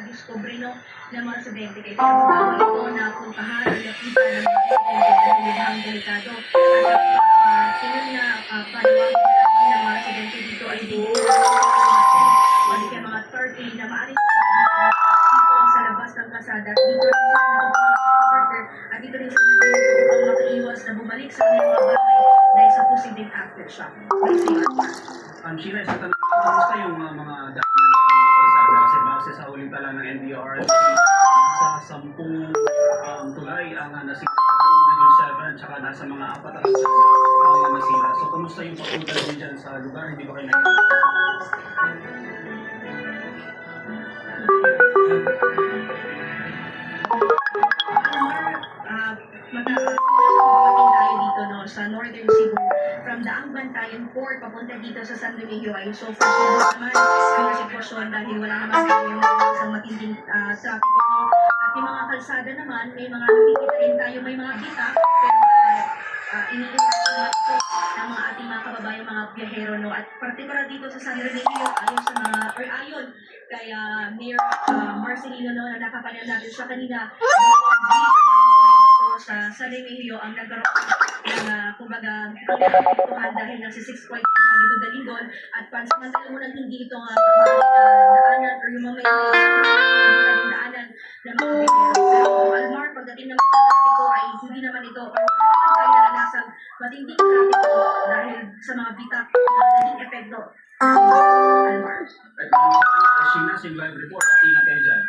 discovery no ng mga estudyante kaya bawal ito na puntahan o lapitan ng mga estudyante dahil lubhang delikado at tingin na panawagan ng mga estudyante dito ay bigyan o di kaya mga 30 na maaaring dito sa labas ng kasada at dito rin at dito rin sila upang makaiwas na bumalik sa kanilang mga bahay dahil sa posibleng aftershock. Sheila, isa tanong, kamusta yung mga daan ng mga kalsada? Kasi base sa huling tala ng NDRRMC, sa 10 tulay ang nasira sa Region 7, tsaka nasa mga 4 na kalsada ang nasira. So, kamusta yung pagpunta niyo dyan sa lugar? Hindi ba kayo sa Northern Cebu from Daang Bantayan Port papunta dito sa San Remigio ay so far naman ang sitwasyon dahil wala naman tayo sa matinding traffic at yung mga kalsada naman may mga nakikita rin tayo may mga kita pero iniiwas naman ito ng mga ating mga kababayang mga biyahero no at particular dito sa San Remigio ayon kaya Mayor Marcelino no na nakapanel natin sa kanina sa San Remigio ang nagkaroon ng kumbaga pinapituhan dahil nasa 6.8 dito dalindon at pansamantala mo nang hindi ito daanan or yung mga may daanan ng mga biyahero. Pero Almar, pagdating naman sa trapiko ay hindi naman ito or wala naman tayo naranasang matinding trapiko dahil sa mga bitak na naging epekto. Almar. Sheila, live report, at ina kayo dyan.